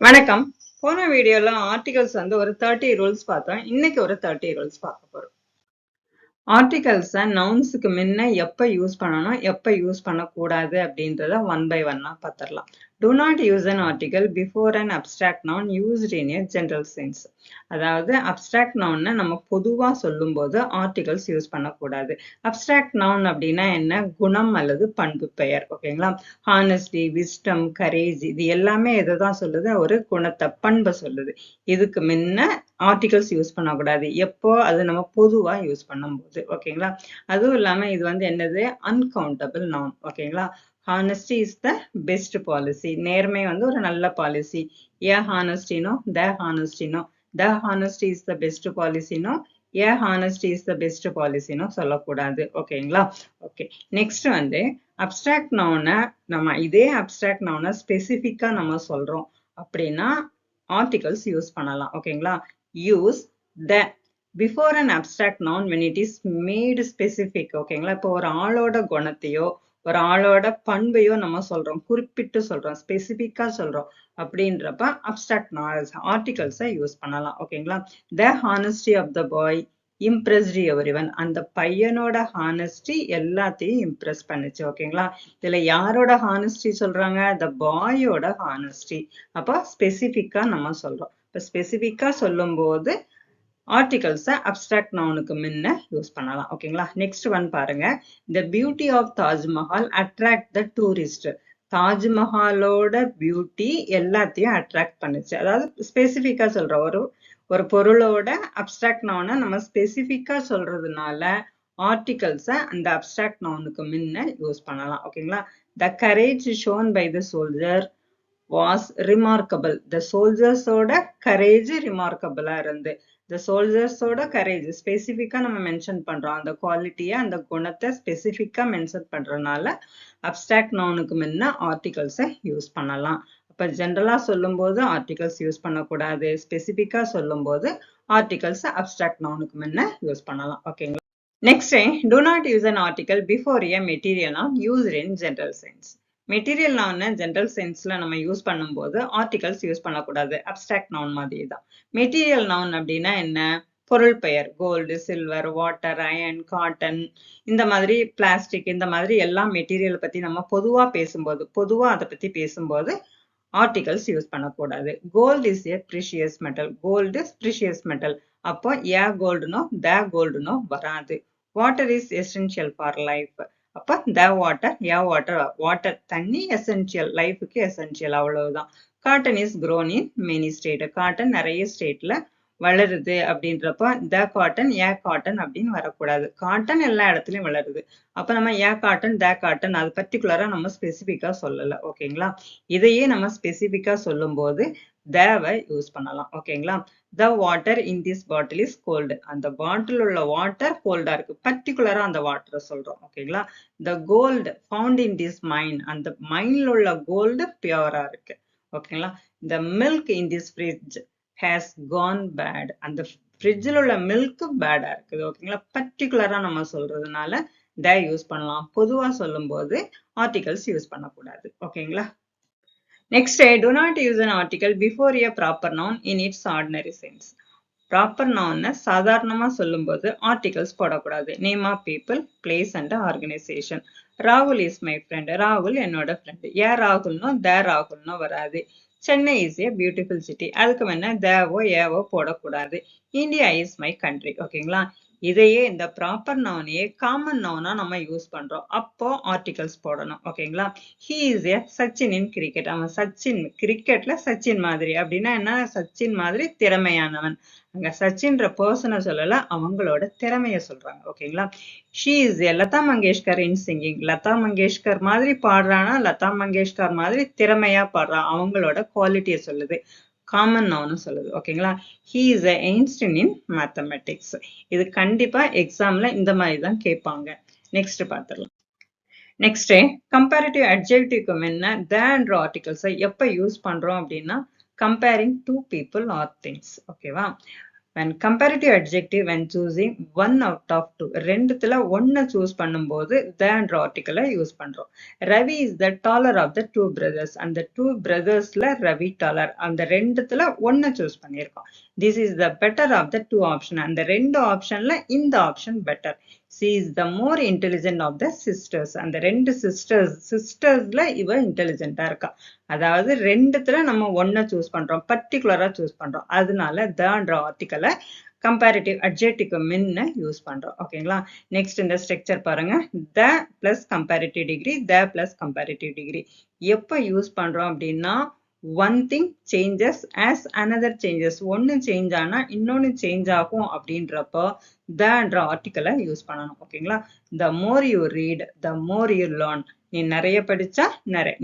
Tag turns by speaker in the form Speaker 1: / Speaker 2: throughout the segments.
Speaker 1: வணக்கம். போன வீடியோல ஆர்டிகல்ஸ் ஒரு 30 ரூல்ஸ் பார்த்தோம். இன்னைக்கு ஒரு 30 ரூல்ஸ் பார்க்க போறோம். ஆர்டிகல்ஸை நவுன்ஸுக்கு முன்ன எப்போ யூஸ் பண்ணணும், எப்போ யூஸ் பண்ணக்கூடாது அப்படின்றத ஒன் பை ஒன்னாக பார்த்துடலாம். Do not use an article before an abstract noun used in a general sense. அதாவது அப்டிராக்ட் நவுன் நம்ம பொதுவாக சொல்லும்போது ஆர்டிகல்ஸ் யூஸ் பண்ணக்கூடாது. அப்டிராக்ட் நவுன் அப்படின்னா என்ன? குணம் அல்லது பண்பு பெயர். ஓகேங்களா? ஹானஸ்டி, விஸ்டம், கரேஜ் இது எல்லாமே எதை தான் சொல்லுது? ஒரு குணத்தை, பண்பை சொல்லுது. இதுக்கு முன்ன ஆர்டிகல்ஸ் யூஸ் பண்ணக்கூடாது. எப்போ? அது நம்ம பொதுவாக யூஸ் பண்ணும்போது. ஓகேங்களா? அதுவும் இல்லாம இது என்னது? Uncountable noun. ஓகேங்களா? Honesty is the best policy. நேர்மை ஒரு நல்ல பாலிசி. ஏ ஹானஸ்டினோ, த ஹானஸ்டினோ, the honesty is the best பாலிசினோ, a honesty is the best பாலிசினோ சொல்லக்கூடாது. ஓகேங்களா? ஓகே. நெக்ஸ்ட் அப்டிராக்ட் நவுனை நம்ம இதே அப்டிராக்ட் நவுனை ஸ்பெசிஃபிக்கா நம்ம சொல்றோம் அப்படின்னா ஆர்டிகல்ஸ் யூஸ் பண்ணலாம். ஓகேங்களா? Use the before an abstract noun when it is made specific. ஓகேங்களா? இப்போ ஒரு ஆளோட குணத்தையோ ஒரு ஆளோட பண்பையோ நம்ம சொல்றோம், குறிப்பிட்டு சொல்றோம், ஸ்பெசிபிக்கா சொல்றோம் அப்படின்றப்ப அப்டிராக்ட் ஆர்டிகல்ஸை யூஸ் பண்ணலாம். ஓகேங்களா? The honesty of the boy impressed everyone. அந்த பையனோட ஹானஸ்டி எல்லாத்தையும் இம்ப்ரெஸ் பண்ணுச்சு. ஓகேங்களா? இதுல யாரோட ஹானஸ்டி சொல்றாங்க? த பாயோட ஹானஸ்டி. அப்போ ஸ்பெசிபிக்கா நம்ம சொல்றோம். இப்போ ஸ்பெசிபிக்கா சொல்லும் போது ஆர்டிகல்ஸை அப்டிராக்ட் நவுனுக்கு முன்ன யூஸ் பண்ணலாம். ஓகேங்களா? நெக்ஸ்ட் ஒன் பாருங்க. The beauty of Taj Mahal attract the tourist. தாஜ்மஹாலோட பியூட்டி எல்லாத்தையும் அட்ராக்ட் பண்ணுச்சு. அதாவது ஸ்பெசிஃபிக்கா சொல்ற ஒரு பொருளோட அப்டிராக்ட் நவுனை நம்ம ஸ்பெசிஃபிக்கா சொல்றதுனால ஆர்டிகல்ஸை அந்த அப்டிராக்ட் நவுனுக்கு முன்ன யூஸ் பண்ணலாம். ஓகேங்களா? The courage shown by the soldier was remarkable. The சோல்ஜர்ஸோட கரேஜ் ரிமார்க்கபிளா இருந்து, த சோல்ஜர்ஸோட கரேஜ் ஸ்பெசிஃபிக்கா நம்ம மென்ஷன் பண்றோம். அந்த குவாலிட்டியை, அந்த குணத்தை ஸ்பெசிஃபிக்கா மென்ஷன் பண்றதுனால அப்டிராக்ட் நவுனுக்கு முன்ன ஆர்டிகல்ஸை யூஸ் பண்ணலாம். அப்ப ஜென்ரலா சொல்லும் போது ஆர்டிகல்ஸ் யூஸ் பண்ணக்கூடாது. ஸ்பெசிஃபிக்கா சொல்லும் போது ஆர்டிகல்ஸ் அப்டிராக்ட் நவுனுக்கு முன்ன யூஸ் பண்ணலாம். ஓகேங்களா? Next, do not use an article before a material noun used in general sense. Material நவுனை ஜென்ரல் சென்ஸ்ல நம்ம யூஸ் பண்ணும்போது ஆர்டிகல்ஸ் யூஸ் பண்ணக்கூடாது. அப்டிராக்ட் நவுன் மாதிரி தான். மெட்டீரியல் நவுன் அப்படின்னா என்ன? பொருள் பெயர். Gold, silver, water, iron, cotton, இந்த மாதிரி பிளாஸ்டிக், இந்த மாதிரி எல்லா மெட்டீரியல் பத்தி நம்ம பொதுவா அதை பத்தி பேசும்போது ஆர்டிகல்ஸ் யூஸ் பண்ணக்கூடாது. Gold is a precious metal. Gold precious metal. அப்போ ஏ கோல்டுனோ த கோல்டுனோ வராது. Water is essential for life. அப்போ the water, a water. Water தண்ணி எசென்ஷியல், லைஃபுக்கு எசென்ஷியல், அவ்வளவுதான். Cotton is grown in many state. Cotton நிறைய ஸ்டேட்ல வளருது அப்படின்றப்போ த காட்டன், ஏ காட்டன் அப்படின்னு வரக்கூடாது. காட்டன் எல்லா இடத்துலயும் வளருது. அப்ப நம்ம ஏ காட்டன், த காட்டன் அது பர்டிகுலரா நம்ம ஸ்பெசிபிக்கா சொல்லல. ஓகேங்களா? இதையே நம்ம ஸ்பெசிபிக்கா சொல்லும் போது தேவை யூஸ் பண்ணலாம். ஓகேங்களா? The water in this bottle is cold. அந்த பாட்டில் உள்ள வாட்டர் கோல்டா இருக்கு. பர்டிகுலரா அந்த வாட்டரை சொல்றோம். ஓகேங்களா? The gold found in this mine. அந்த மைன்ல உள்ள கோல்டு பியூரா இருக்கு. ஓகேங்களா? The milk in this fridge has gone bad. அந்த ஃப்ரிட்ஜில் உள்ள மில்க் பேடா இருக்குது. ஓகேங்களா? பர்டிகுலரா நம்ம சொல்றதுனால த யூஸ் பண்ணலாம். பொதுவா சொல்லும் போது ஆர்டிகல்ஸ் யூஸ் பண்ணக்கூடாது. ஓகேங்களா? Next, do not use an article before a proper noun in its ordinary sense. Proper நவுனை சாதாரணமா சொல்லும் போது ஆர்டிகல்ஸ் போடக்கூடாது. Name of people, place and organisation. ராகுல் இஸ் மை ஃப்ரெண்ட். ராகுல் என்னோட ஃப்ரெண்ட். ஏ ராகுல்னோ த ராகுல்னோ வராது. Chennai is a beautiful city. அதுக்கு முன்ன தேவோ ஏவோ போடக்கூடாது. India is my country. ஓகேங்களா? இதையே இந்த ப்ராப்பர் நவுனையே காமன் நவுனா நம்ம யூஸ் பண்றோம். அப்போ ஆர்டிகல்ஸ் போடணும். ஓகேங்களா? He is a Sachin in cricket. அவன் சச்சின், கிரிக்கெட்ல சச்சின் மாதிரி. அப்படின்னா என்ன? சச்சின் மாதிரி திறமையானவன். அங்க சச்சின்ற பர்சனை சொல்லல, அவங்களோட திறமைய சொல்றாங்க. ஓகேங்களா? She is a Lata Mangeshkar in singing. Lata Mangeshkar மாதிரி பாடுறானா, லதா மங்கேஷ்கர் மாதிரி திறமையா பாடுறான், அவங்களோட குவாலிட்டியை சொல்லுது. காமன் நவுன் சொல்லுது. ஓகேங்களா? He is a Einstein in mathematics. இது கண்டிப்பா எக்ஸாம்ல இந்த மாதிரி தான் கேட்பாங்க. நெக்ஸ்ட் பார்த்துடலாம். நெக்ஸ்ட், கம்பேரிட்டிவ் அட்ஜெக்டிவ்க்கு முன்ன தேன்ற ஆர்டிகல்ஸை எப்ப யூஸ் பண்றோம் அப்படின்னா comparing two people or things. ஓகேவா? when comparative adjective when choosing one out of two ரெண்டுத்துல ஒன்ன சூஸ் பண்ணும்போது theன்ற article யூஸ் பண்றோம். Ravi is the taller of the two brothers. அந்த two brothersல ரவி taller. அந்த ரெண்டுத்துல ஒன்ன சூஸ் பண்ணியிருக்கோம். This is the better of the two option. அந்த ரெண்டு ஆப்ஷன்ல இந்த option better. She is the more intelligent of the sisters. அந்த ரெண்டு சிஸ்டர்ஸ்ல இவ இன்டெலிஜென்ட்டா இருக்கா. அதாவது ரெண்டுத்துல நம்ம ஒன்ன சூஸ் பண்றோம், பர்டிகுலரா சூஸ் பண்றோம். அதனால theன்ற ஆர்டிக்கலை கம்பேரிட்டிவ் அட்ஜெக்டிவ்க்கு முன்ன யூஸ் பண்றோம். ஓகேங்களா? நெக்ஸ்ட் இந்த ஸ்ட்ரக்சர் பாருங்க. the plus comparative degree, the plus comparative degree. எப்ப யூஸ் பண்றோம் அப்படின்னா one thing changes as another changes. ஒன்னு சேஞ்ச் ஆனா இன்னொன்னு சேஞ்ச் ஆகும் அப்படின்றப்போ theன்ற ஆர்டிக்கலை யூஸ் பண்ணணும். ஓகேங்களா? the more you read, the more you learn. நீ நிறைய படிச்சா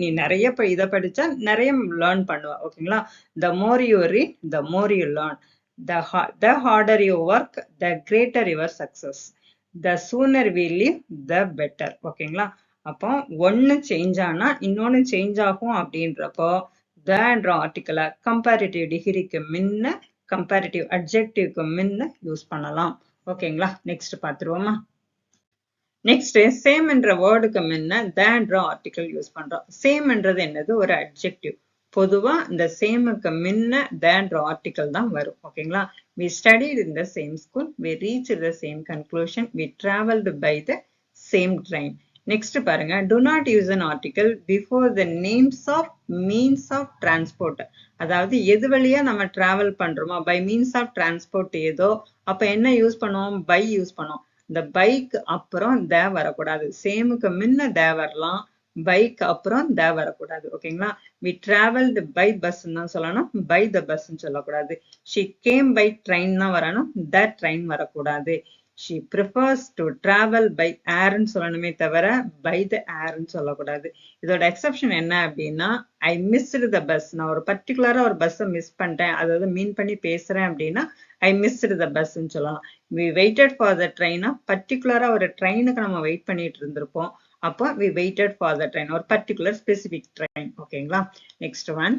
Speaker 1: நீ நிறைய இதை படிச்சா நிறைய லேர்ன் பண்ணுவ. ஓகேங்களா? the more you read, the more you learn. The harder you work, the greater your success. The sooner we live, the better. ஓகேங்களா? அப்போ ஒன்னு சேஞ்ச் ஆனா இன்னொன்னு சேஞ்ச் ஆகும் அப்படின்றப்போ theன்ற ஆர்டிக்கலை கம்பேரிட்டிவ் டிகிரிக்கு முன்ன கம்பேரிட்டிவ் அட்ஜெக்டிவ்க்கு முன்ன யூஸ் பண்ணலாம். ஓகேங்களா? நெக்ஸ்ட் பார்த்துருவோமா? நெக்ஸ்ட் சேம் என்ற வேர்டுக்கு முன்ன theன்ற ஆர்டிக்கல் யூஸ் பண்றோம். சேம் என்றது என்னது? ஒரு அட்ஜெக்டிவ். பொதுவா இந்த சேமுக்கு முன்ன theன்ற ஆர்டிக்கல் தான் வரும். ஓகேங்களா? we studied in the same school, we reached the same conclusion, we traveled by the same train. Next பாருங்க. do not use an article before the names of means of transport. அதாவது எது வழியா நம்ம travel பண்றோமோ by means of transport ஏதோ அப்ப என்ன use பண்ணுவோம்? by யூஸ் பண்ணுவோம். இந்த பைக் அப்புறம் the வரக்கூடாது. சேமுக்கு முன்ன the வரலாம், பைக் அப்புறம் the வரக்கூடாது. ஓகேங்களா? we traveled by bus தான் சொல்லணும், by the bus சொல்லக்கூடாது. she came by train தான் வரணும், the train வரக்கூடாது. she prefers to travel by air சொல்லணுமே தவிர by the air சொல்லக்கூடாது. இதோட எக்ஸெப்ஷன் என்ன அப்படின்னா I missed the bus. நான் ஒரு பர்டிகுலரா ஒரு பஸ்ஸை மிஸ் பண்ணிட்டேன், அதாவது மீன் பண்ணி பேசுறேன் அப்படின்னா I missed the bus சொல்லலாம். we waited for the train. பர்டிகுலரா ஒரு ட்ரெயினுக்கு நம்ம வெயிட் பண்ணிட்டு இருந்திருப்போம், அப்போ we waited for the train, ஒரு பர்டிகுலர் ஸ்பெசிபிக் ட்ரெயின். ஓகேங்களா? Next one.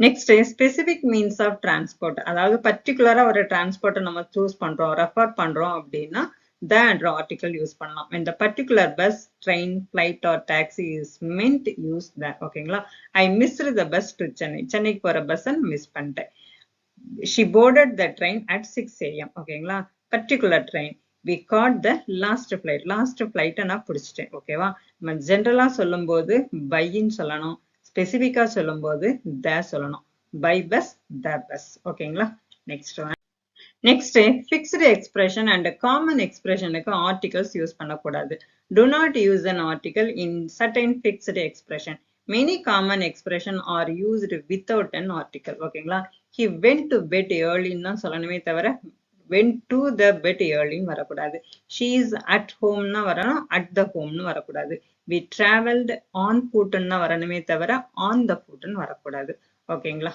Speaker 1: Next specific means of transport. அதாவது பர்டிகுலரா ஒரு டிரான்ஸ்போர்ட்டை நம்ம சூஸ் பண்றோம், ரெஃபர் பண்றோம் அப்படின்னா theன்ற ஆர்டிக்கல் யூஸ் பண்ணலாம். when the particular bus, train, flight or taxi is meant, use the. ஓகேங்களா? I missed the bus to Chennai. சென்னைக்கு போற பஸ்ஸை மிஸ் பண்ணிட்டேன். she boarded the train at 6 AM. ஓகேங்களா? Particular train. we caught the last flight. Last ஃபிளைட்டை நான் பிடிச்சிட்டேன். ஓகேவா? நம்ம ஜென்ரலா சொல்லும் போது பைன்னு சொல்லணும், ஸ்பெசிபிக்கா சொல்லும் போது the சொல்லணும். by bus, the bus. ஓகேங்களா? Next one. Next fixed expression and common எக்ஸ்பிரஷனுக்கு ஆர்டிகல்ஸ் யூஸ் பண்ணக்கூடாது. do not use an article in certain fixed expression. many common expression are used without an article. ஓகேங்களா? he went to bed early தான் சொல்லணுமே தவிர went to the bed early வரக்கூடாது. she is at home னா வரணும், at the home னு வரக்கூடாது. we traveled on foot னா வரணுமே தவிர on the foot னு வரக்கூடாது. ஓகேங்களா?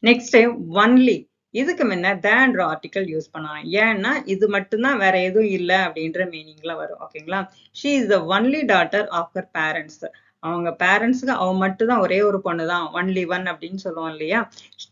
Speaker 1: Next only. இதுக்கு முன்ன theன்ற ஆர்டிக்கல் யூஸ் பண்ணலாம். ஏன்னா இது மட்டும்தான், வேற எதுவும் இல்லை அப்படின்ற மீனிங்ல வரும். ஓகேங்களா? she is the only daughter of her parents. அவங்க பேரண்ட்ஸுக்கு அவ மட்டும் தான், ஒரே ஒரு பொண்ணு தான், ஒன்லி ஒன் அப்படின்னு சொல்லுவோம் இல்லையா?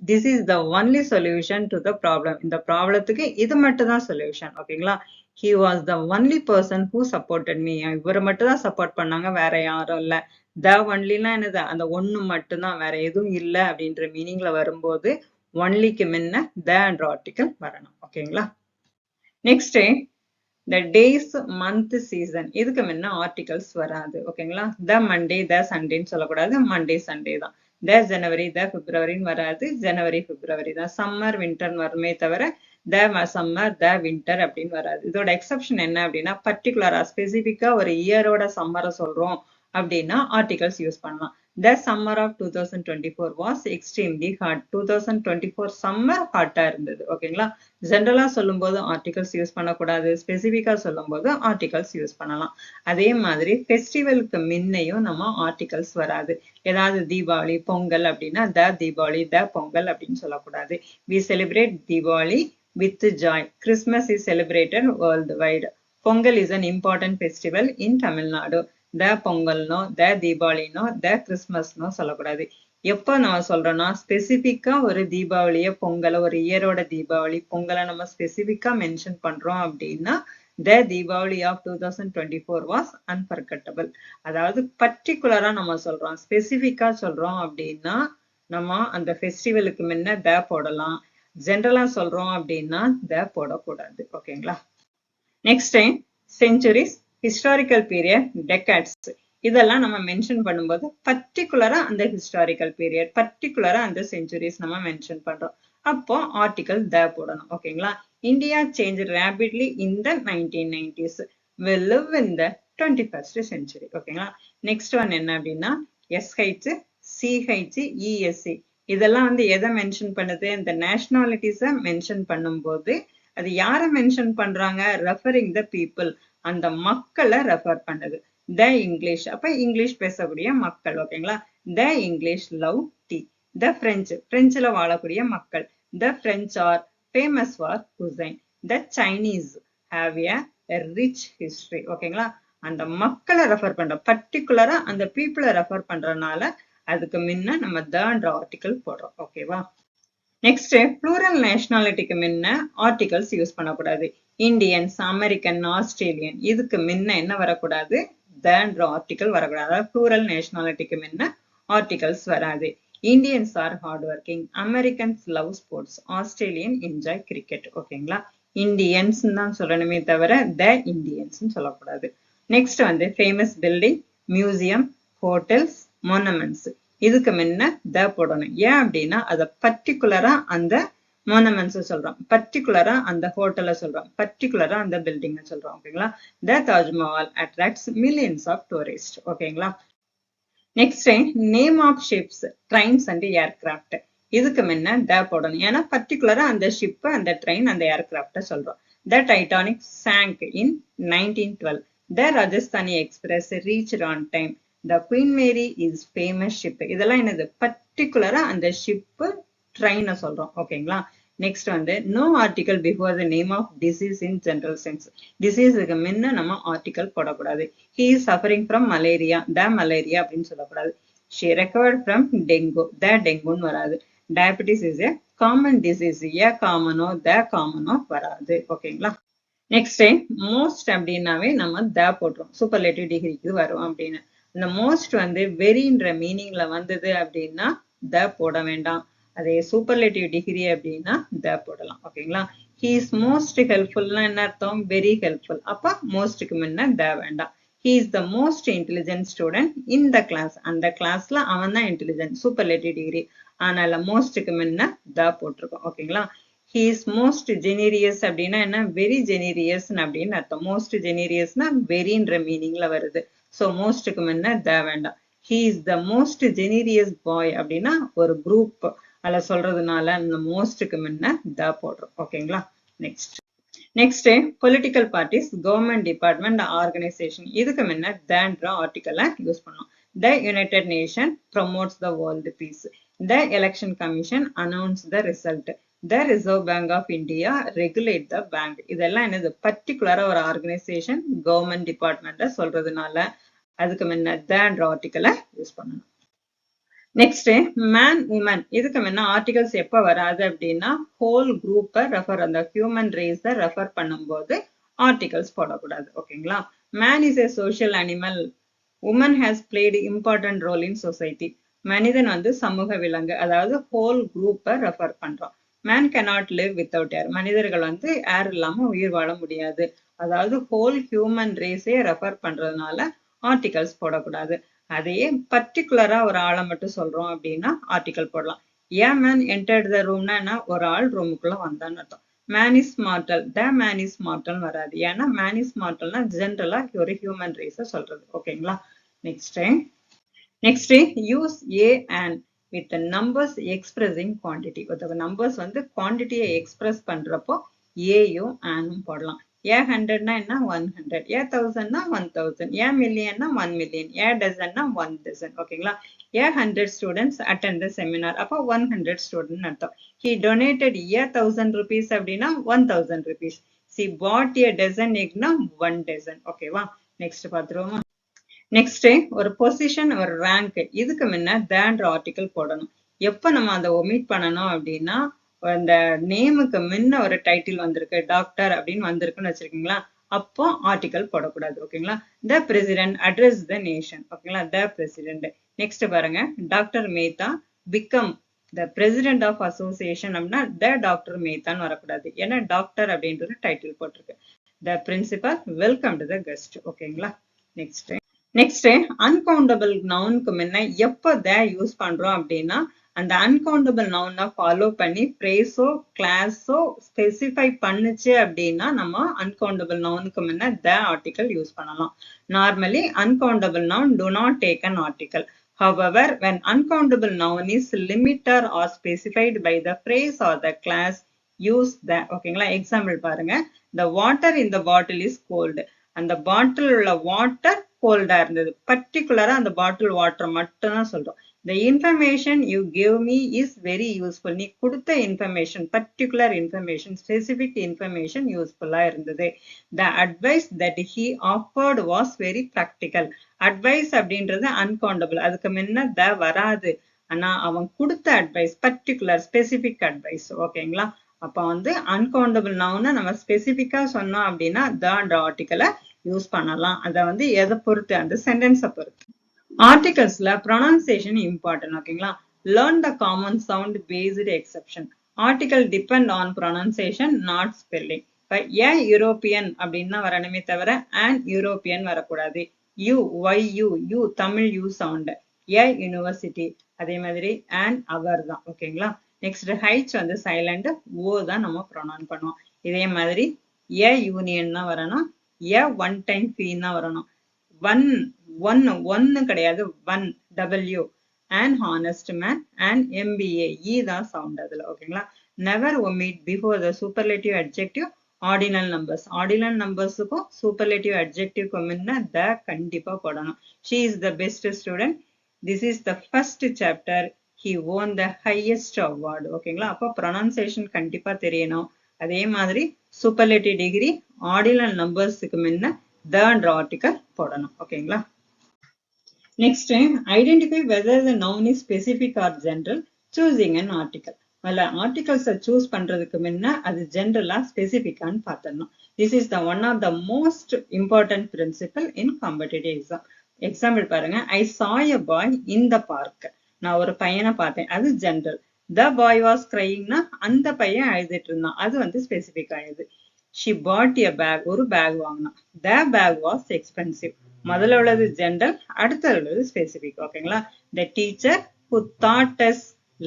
Speaker 1: this is the only solution to the problem. இந்த ப்ராப்ளத்துக்கு இது மட்டும் தான் சொல்யூஷன். ஓகேங்களா? he was the only person who supported me. இவரை மட்டும் தான் சப்போர்ட் பண்ணாங்க, வேற யாரும் இல்ல. the onlyலாம் என்னது? அந்த ஒண்ணு மட்டும்தான், வேற எதுவும் இல்லை அப்படின்ற மீனிங்ல வரும்போது ஒன்லிக்கு முன்ன theன்ற ஆர்டிக்கல் வரணும். ஓகேங்களா? Next the days, month, season. இதுக்கு முன்ன ஆர்டிகல்ஸ் வராது. ஓகேங்களா? the Monday, the Sunday சொல்லக்கூடாது, Monday, Sunday தான். the January, the February வராது, January, February தான். summer, winter வருமே தவிர the summer, the winter அப்படின்னு வராது. இதோட எக்ஸெப்ஷன் என்ன அப்படின்னா பர்டிகுலரா ஸ்பெசிபிக்கா ஒரு இயரோட சம்மரை சொல்றோம் அப்படின்னா ஆர்டிகல்ஸ் யூஸ் பண்ணலாம். the summer of 2024 was extremely hot. 2024 summer ஹாட்டா இருந்தது. ஓகேங்களா? ஜென்ரலா சொல்லும் போது ஆர்டிகல்ஸ் யூஸ் பண்ணக்கூடாது, ஸ்பெசிபிக்கா சொல்லும் போது ஆர்டிகல்ஸ் யூஸ் பண்ணலாம். அதே மாதிரி ஃபெஸ்டிவலுக்கு முன்னையும் நம்ம ஆர்டிகல்ஸ் வராது. ஏதாவது தீபாவளி, பொங்கல் அப்படின்னா the தீபாவளி, the பொங்கல் அப்படின்னு சொல்லக்கூடாது. we celebrate Diwali with joy. Christmas is celebrated worldwide. Pongal is an important festival in Tamil Nadu. the பொங்கல்னோ, the தீபாவளினோ, the கிறிஸ்மஸ்னோ சொல்லக்கூடாது. எப்ப நம்ம சொல்றோம்னா ஸ்பெசிபிக்கா ஒரு தீபாவளிய பொங்கல ஒரு இயரோட தீபாவளி பொங்கலை நம்ம ஸ்பெசிபிக்கா மென்ஷன் பண்றோம் அப்படின்னா the Diwali of 2024 was unforgettable. அதாவது பர்டிகுலரா நம்ம சொல்றோம் ஸ்பெசிபிக்கா சொல்றோம் அப்படின்னா நம்ம அந்த ஃபெஸ்டிவலுக்கு முன்ன த போடலாம். ஜென்ரலா சொல்றோம் அப்படின்னா த போடக்கூடாது. ஓகேங்களா? Next time centuries, historical period, decades இதெல்லாம் நம்ம மென்ஷன் பண்ணும்போது பர்டிகுலரா அந்த ஹிஸ்டாரிக்கல் பீரியட் பர்டிகுலரா அந்த செஞ்சுரிஸ் நம்ம மென்ஷன் பண்றோம். அப்போ ஆர்டிகல் த போடணும். ஓகேங்களா? India change rapidly in the 1990s. will live in the 21st century. ஓகேங்களா? நெக்ஸ்ட் ஒன் என்ன அப்படின்னா SH, CH, ESC இதெல்லாம் வந்து எதை மென்ஷன் பண்ணுது? இந்த நேஷனாலிட்டிஸை மென்ஷன் பண்ணும்போது அது யாரை மென்ஷன் பண்றாங்க? ரெஃபரிங் த பீப்புள், அந்த மக்களை ரெஃபர் பண்ணுது. த இங்கிலீஷ், அப்ப இங்கிலீஷ் பேசக்கூடிய மக்கள். ஓகேங்களா? The English love tea. The French, பிரெஞ்சுல வாழக்கூடிய மக்கள். The French are famous for cuisine. The Chinese have a rich history. ஓகேங்களா? அந்த மக்களை ரெஃபர் பண்ற பர்டிகுலரா அந்த பீப்புளை ரெஃபர் பண்றதுனால அதுக்கு முன்ன நம்ம தன்ற ஆர்டிகல் போடுறோம். ஓகேவா? நெக்ஸ்ட் ப்ளூரல் நேஷனாலிட்டிக்கு முன்ன ஆர்டிகல்ஸ் யூஸ் பண்ணக்கூடாது. இந்தியன்ஸ், அமெரிக்கன், ஆஸ்திரேலியன் இதுக்கு முன்ன என்ன வரக்கூடாது? தன்ற ஆர்டிகல் வரக்கூடாது. அதாவது ப்ளூரல் நேஷனாலிட்டிக்கு முன்ன ஆர்டிகல்ஸ் வராது. Indians are hard working, Americans love sports, Australian enjoy cricket. ஓகேங்களா? இந்தியன்ஸ் தான் சொல்லணுமே தவிர த இந்தியன்ஸ் சொல்லக்கூடாது. நெக்ஸ்ட் வந்து famous building, museum, hotels, monuments இதுக்கு முன்ன த போடணும். ஏன் அப்படின்னா அதை பர்டிகுலரா அந்த மோனமெண்ட்ஸ் சொல்றோம், பர்டிகுலரா அந்த ஹோட்டலை சொல்றோம், பர்டிகுலரா அந்த பில்டிங் சொல்றோம். ஓகேங்களா? The Taj Mahal attracts millions of tourist. ஓகேங்களா? Next name of ships, trains and aircraft இதுக்கு முன்ன த போடணும். ஏன்னா பர்டிகுலரா அந்த ஷிப், அந்த ட்ரெயின், அந்த ஏர்கிராஃப்ட சொல்றோம். The Titanic sank in 1912. The Rajasthani Express reached on time. The Queen Mary is famous ship. இதெல்லாம் என்னது? பர்டிகுலரா அந்த ஷிப் ட்ரெயினை சொல்றோம். ஓகேங்களா? நெக்ஸ்ட் வந்து no article before the name of disease in general sense. டிசீஸுக்கு முன்ன நம்ம ஆர்டிகல் போடக்கூடாது. He is suffering from malaria, the malaria அப்படின்னு சொல்லக்கூடாது. She recovered from dengue, the டெங்குன்னு வராது. Diabetes is a common disease, a காமனோ த காமனோ வராது. ஓகேங்களா? நெக்ஸ்ட் மோஸ்ட் அப்படின்னாவே நம்ம த போட்டுரும். சூப்பர்லேட்டிவ் டிகிரிக்கு வரும் அப்படின்னு. இந்த மோஸ்ட் வந்து வெரின்ற மீனிங்ல வந்தது அப்படின்னா த போட வேண்டாம். அதே சூப்பர்லேட்டிவ் டிகிரி அப்படின்னா த போடலாம். ஓகேங்களா? ஹி இஸ் மோஸ்ட் ஹெல்ப்ஃபுல்னா என்ன அர்த்தம்? Very helpful. அப்ப மோஸ்ட்க்கு முன்ன த வேண்டாம். He is the most intelligent student in the class. அந்த கிளாஸ்ல அவன் தான் இன்டெலிஜென்ட், சூப்பர்லேட்டிவ் டிகிரி. அதனால மோஸ்ட்க்கு முன்ன த போட்டிருக்கோம். ஓகேங்களா? he is most generous அப்படின்னா என்ன? வெரி ஜெனீரியஸ் அப்படின்னு அர்த்தம். மோஸ்ட் ஜெனீரியஸ்னா வெரின்ற மீனிங்ல வருது. ஸோ மோஸ்ட்க்கு முன்ன த வேண்டாம். he is the most generous boy அப்படின்னா ஒரு குரூப் அதுல சொல்றதுனால இந்த மோஸ்ட்க்கு முன்ன த போடுறோம். ஓகேங்களா? Next political parties, government department, organisation இதுக்கு முன்ன தன்ற ஆர்டிகலை யூஸ் பண்ணோம். The united nation promotes the world peace. The election commission announce the result. The reserve bank of India regulate the bank. இதெல்லாம் என்னது? பர்டிகுலரா ஒரு ஆர்கனைசேஷன், கவர்மெண்ட் டிபார்ட்மெண்ட்டை சொல்றதுனால அதுக்கு முன்ன தன்ற ஆர்டிகலை யூஸ் பண்ணணும். நெக்ஸ்ட் மேன், உமன் இதுக்கு முன்ன ஆர்டிகல்ஸ் எப்ப வராது அப்படின்னா ஹோல் குரூப்பை ரெஃபர், அந்த ஹியூமன் ரேஸை ரெஃபர் பண்ணும்போது ஆர்டிகல்ஸ் போடக்கூடாது. ஓகேங்களா? Man is a social animal. Woman has played important role in society. மனிதன் வந்து சமூக விலங்கு, அதாவது ஹோல் குரூப்பை ரெஃபர் பண்றோம். Man cannot live without air. மனிதர்கள் வந்து ஏர் இல்லாம உயிர் வாழ முடியாது. அதாவது ஹோல் ஹியூமன் ரேஸே ரெஃபர் பண்றதுனால ஆர்டிகல்ஸ் போடக்கூடாது. அதையே பர்டிகுலரா ஒரு ஆளை மட்டும் சொல்றோம் அப்படின்னா ஆர்டிகல் போடலாம். ஏன் மேன் என்டர்ட் த ரூம்னா என்ன? ஒரு ஆள் ரூமுக்குள்ள வந்தான்னு அர்த்தம். Man is mortal, the man is mortal வராது. ஏன்னா மேன் இஸ் மார்டல்னா ஜென்ரலா ஒரு ஹியூமன் ரேஸை சொல்றது. ஓகேங்களா? Next use A and with the numbers expressing quantity. the numbers வந்து குவான்டிட்டியை எக்ஸ்பிரஸ் பண்றப்போ ஏயும் ஆனும் போடலாம். ஏ 100னா என்ன? 100. ஏ 1000னா 1000. ஏ மில்லியன்னா 1 million. ஏ டசன்னா 1 dozen. ஓகேங்களா? ஏ 100 students attend the seminar. அப்போ 100 student அர்த்தம். he donated ஏ 1000 rupees அப்படின்னா 1000 rupees. she bought a dozen eggனா 1 dozen. ஓகேவா? நெக்ஸ்ட் பார்த்துருவோமா? நெக்ஸ்ட் ஒரு பொசிஷன் ஒரு ரேங்க் இதுக்கு முன்ன தேன்ற ஆர்டிக்கல் போடணும். எப்ப நம்ம அதை ஒமிட் பண்ணணும் அப்படின்னா அந்த நேமுக்கு முன்ன ஒரு டைட்டில் வந்திருக்கு டாக்டர் அப்படின்னு வந்திருக்குன்னு வச்சிருக்கீங்களா, அப்போ ஆர்டிக்கல் போடக்கூடாது. ஓகேங்களா. The president address the nation. ஓகேங்களா. The president. நெக்ஸ்ட் பாருங்க, doctor Mehta become the president of association அப்படின்னா த டாக்டர் மேத்தான்னு வரக்கூடாது. ஏன்னா டாக்டர் அப்படின்றது டைட்டில் போட்டிருக்கு. The principal welcome to the guest. ஓகேங்களா. நெக்ஸ்ட் அன்கவுண்டபிள் நவுனுக்கு முன்ன எப்போ த யூஸ் பண்றோம் அப்படின்னா அந்த அன்கவுண்டபிள் நவுனை ஃபாலோ பண்ணி ஃப்ரேஸோ கிளாஸோ ஸ்பெசிஃபை பண்ணுச்சு அப்படின்னா நம்ம அன்கவுண்டபிள் நவுனுக்கு முன்ன த ஆர்டிக்கல் யூஸ் பண்ணலாம். Normally uncountable noun do not take an article. However, when uncountable noun is limited or specified by the phrase or the class, use the. ஓகேங்களா. எக்ஸாம்பிள் பாருங்க, the water in the bottle is cold. அந்த bottle உள்ள water கோல்டா இருந்தது. பர்டிகுலரா அந்த bottle water மட்டும் தான் சொல்றோம். The information you give me is very useful. நீ கொடுத்த information particular information specific information யூஸ்ஃபுல்லா இருந்தது. The advice that he offered was very practical. Advice அப்படின்றது அன்கவுண்டபிள், அதுக்கு முன்ன த வராது. ஆனா அவன் கொடுத்த அட்வைஸ் பர்டிகுலர் ஸ்பெசிபிக் அட்வைஸ். ஓகேங்களா. அப்ப அன்கவுண்டபிள் நவுனை நம்ம ஸ்பெசிபிக்கா சொன்னோம் அப்படின்னா த ஆர்டிக்கலை யூஸ் பண்ணலாம். அதை எதை பொறுத்து, அந்த சென்டென்ஸை பொறுத்து. ஆர்டிகல்ஸ்ல ப்ரொனன்சியேஷன் இம்பார்ட்டன்ட். ஓகேங்களா. Learn the common sound based exception. Article depend on pronunciation not spelling. இப்ப ஏ யூரோப்பியன் அப்படின்னா வரணுமே தவிர அண்ட் யூரோப்பியன் வரக்கூடாது. You Y you you Tamil you sound. A university அதே மாதிரி அண்ட் அவர் தான். ஓகேங்களா. நெக்ஸ்ட் ஹைச் சைலண்ட், ஓ தான் நம்ம ப்ரொனவுன் பண்ணுவோம். இதே மாதிரி ஏ யூனியன் தான் வரணும், ஏ ஒன் டைம் ஃபீன் தான் வரணும். ஒன்னு கிடையாது, one W. And honest man and MBA இ தான் சவுண்ட் அதுல. ஓகேங்களா. Never omit before the superlative adjective ordinal numbers. Ordinal நம்பர்ஸுக்கும் சூப்பர்லேட்டிவ் அட்ஜெக்டிவ்க்கு முன்ன த கண்டிப்பா போடணும். She is the best student. This is the first chapter. he won the highest award. ஓகேங்களா. அப்போ ப்ரொனன்சியேஷன் கண்டிப்பா தெரியணும். அதே மாதிரி சூப்பர்லேட்டிவ் டிகிரி ஆர்டினல் நம்பர்ஸுக்கு முன்ன the ஆர்டிக்கல் போடணும். ஓகேங்களா. Next identify whether the noun is specific or general choosing an article. ஆர்டிகல்ஸை சூஸ் பண்றதுக்கு முன்ன அது ஜெனரலா ஸ்பெசிபிக்கான்னு பார்த்துடணும். This is the one of the most important principal in competitive exam. Example பாருங்க, I saw a boy in the park. நான் ஒரு பையனை பார்த்தேன், அது ஜெனரல். த பாய் வாஸ் கிரையிங்னா அந்த பையன் அழுதுட்டு இருந்தான், அது ஸ்பெசிபிக் ஆயுது. ஷி பாட் எ பேக், ஒரு பேக் வாங்கினான். The bag was expensive. முதல்ல உள்ளது ஜெனரல், அடுத்தது உள்ளது ஸ்பெசிபிக். ஓகேங்களா. The teacher who taught us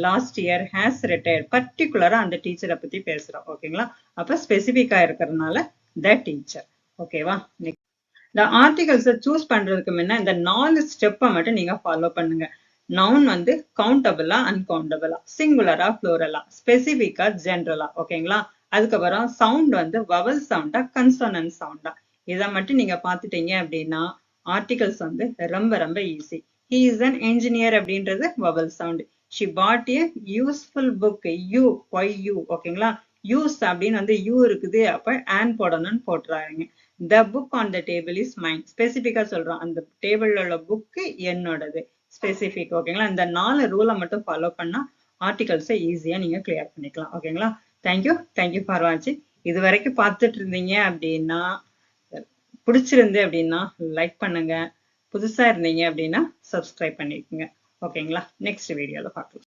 Speaker 1: last year has retired. பர்டிகுலரா அந்த டீச்சரை பத்தி பேசுறோம். ஓகேங்களா. அப்ப ஸ்பெசிபிக்கா இருக்கிறதுனால த டீச்சர். ஓகேவா. இந்த ஆர்டிகல்ஸை சூஸ் பண்றதுக்கு முன்ன இந்த 4 ஸ்டெப்பை மட்டும் நீங்க ஃபாலோ பண்ணுங்க. நவுன் கவுண்டபிளா அன்கவுண்டபிளா, சிங்குலரா ப்ளூரலா, ஸ்பெசிபிக்கா ஜெனரலா. ஓகேங்களா. அதுக்கப்புறம் சவுண்ட் வவல் சவுண்டா கன்சோனன்ட் சவுண்டா, இதை மட்டும் நீங்க பாத்துட்டீங்க அப்படின்னா ஆர்டிகல்ஸ் ரொம்ப ரொம்ப easy. He is an engineer அப்படின்றது vowel sound. She bought a useful book, U Y U. ஓகேங்களா. யூஸ் அப்படின்னு யூ இருக்குது, அப்ப ஆன் போடணும்னு போட்டுறாங்க. The book on the table is mine. ஸ்பெசிபிக்கா சொல்றோம், அந்த டேபிள்ல உள்ள புக்கு என்னோடது. ஸ்பெசிபிக். ஓகேங்களா. இந்த 4 ரூலை மட்டும் ஃபாலோ பண்ணா ஆர்டிகல்ஸை ஈஸியா நீங்க கிளியர் பண்ணிக்கலாம். ஓகேங்களா. தேங்க்யூ ஃபார் வாட்சிங். இது வரைக்கும் பார்த்துட்டு இருந்தீங்க அப்படின்னா, பிடிச்சிருந்து அப்படின்னா லைக் பண்ணுங்க, புதுசா இருந்தீங்க அப்படின்னா சப்ஸ்கிரைப் பண்ணிக்கோங்க. ஓகேங்களா. நெக்ஸ்ட் வீடியோல பார்க்கலாம்.